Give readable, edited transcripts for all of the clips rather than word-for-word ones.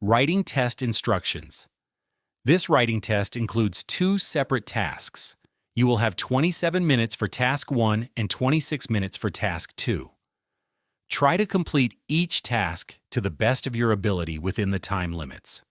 Writing test instructions. This writing test includes two separate tasks. You will have 27 minutes for task 1 and 26 minutes for task 2. Try to complete each task to the best of your ability within the time limits.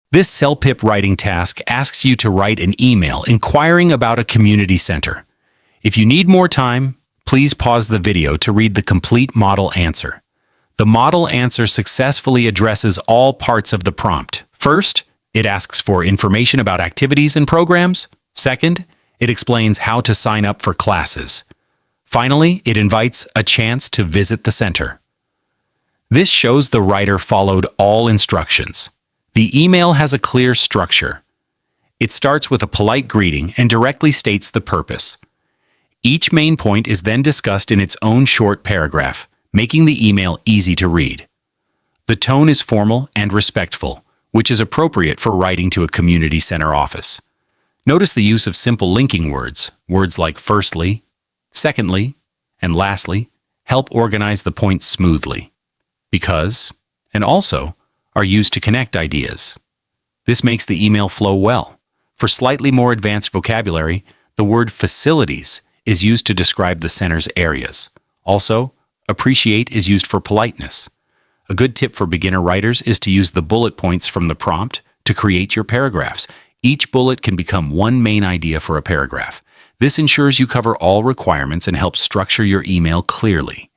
This CELPIP writing task asks you to write an email inquiring about a community center. If you need more time, please pause the video to read the complete model answer. The model answer successfully addresses all parts of the prompt. First, it asks for information about activities and programs. Second, it explains how to sign up for classes. Finally, it invites a chance to visit the center. This shows the writer followed all instructions. The email has a clear structure. It starts with a polite greeting and directly states the purpose. Each main point is then discussed in its own short paragraph, making the email easy to read. The tone is formal and respectful, which is appropriate for writing to a community center office. Notice the use of simple linking words. Words like firstly, secondly, and lastly help organize the points smoothly. Because, and also, are used to connect ideas. This makes the email flow well. For slightly more advanced vocabulary, the word facilities is used to describe the center's areas. Also, appreciate is used for politeness. A good tip for beginner writers is to use the bullet points from the prompt to create your paragraphs. Each bullet can become one main idea for a paragraph. This ensures you cover all requirements and helps structure your email clearly.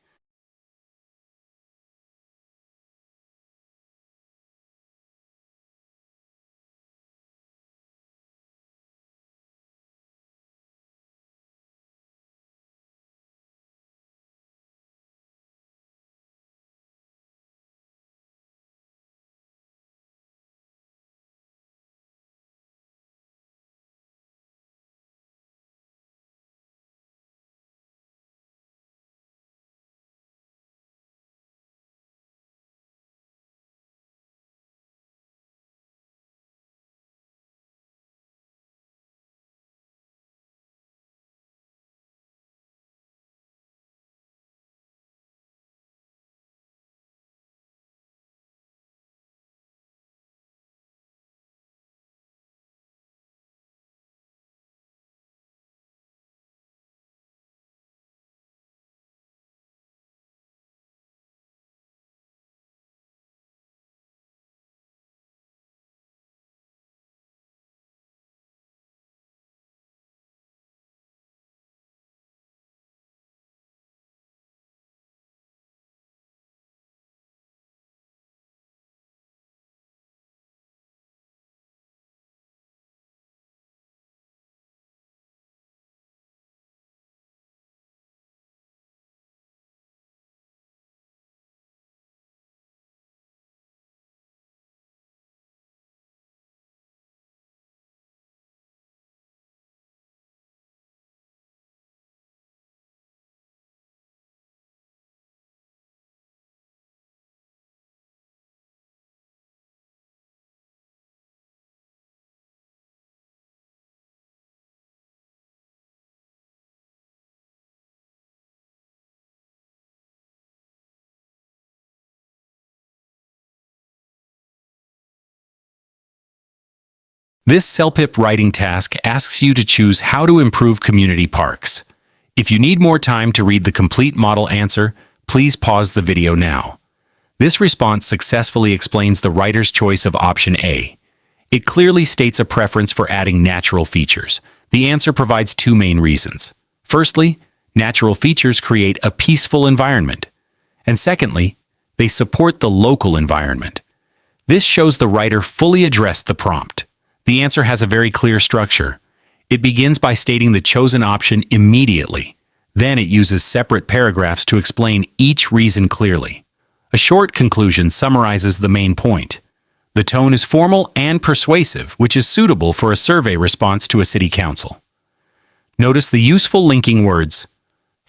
This CELPIP writing task asks you to choose how to improve community parks. If you need more time to read the complete model answer, please pause the video now. This response successfully explains the writer's choice of option A. It clearly states a preference for adding natural features. The answer provides two main reasons. Firstly, natural features create a peaceful environment. And secondly, they support the local environment. This shows the writer fully addressed the prompt. The answer has a very clear structure. It begins by stating the chosen option immediately. Then it uses separate paragraphs to explain each reason clearly. A short conclusion summarizes the main point. The tone is formal and persuasive, which is suitable for a survey response to a city council. Notice the useful linking words.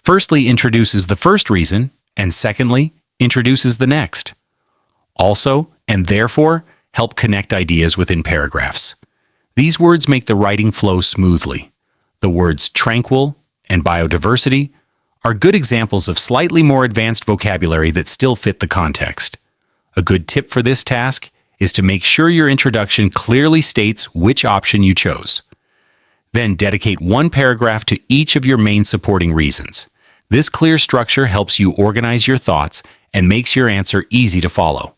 Firstly, introduces the first reason, and secondly, introduces the next. Also, and therefore, help connect ideas within paragraphs. These words make the writing flow smoothly. The words tranquil and biodiversity are good examples of slightly more advanced vocabulary that still fit the context. A good tip for this task is to make sure your introduction clearly states which option you chose. Then dedicate one paragraph to each of your main supporting reasons. This clear structure helps you organize your thoughts and makes your answer easy to follow.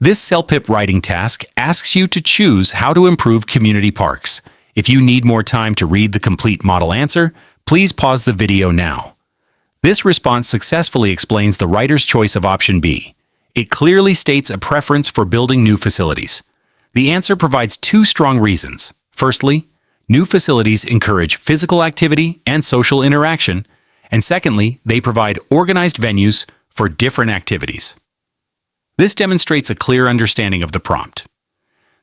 This CELPIP writing task asks you to choose how to improve community parks. If you need more time to read the complete model answer, please pause the video now. This response successfully explains the writer's choice of option B. It clearly states a preference for building new facilities. The answer provides two strong reasons. Firstly, new facilities encourage physical activity and social interaction, and secondly, they provide organized venues for different activities. This demonstrates a clear understanding of the prompt.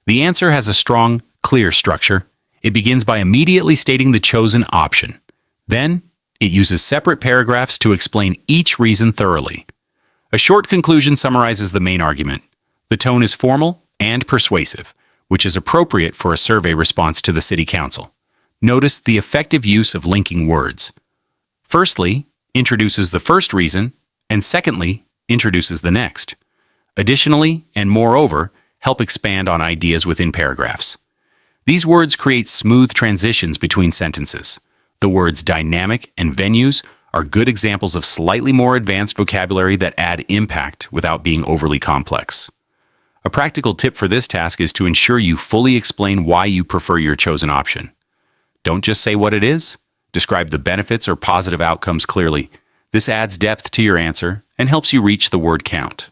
The answer has a strong, clear structure. It begins by immediately stating the chosen option. Then, it uses separate paragraphs to explain each reason thoroughly. A short conclusion summarizes the main argument. The tone is formal and persuasive, which is appropriate for a survey response to the City Council. Notice the effective use of linking words. Firstly, introduces the first reason, and secondly, introduces the next. Additionally, and moreover, help expand on ideas within paragraphs. These words create smooth transitions between sentences. The words dynamic and venues are good examples of slightly more advanced vocabulary that add impact without being overly complex. A practical tip for this task is to ensure you fully explain why you prefer your chosen option. Don't just say what it is. Describe the benefits or positive outcomes clearly. This adds depth to your answer and helps you reach the word count.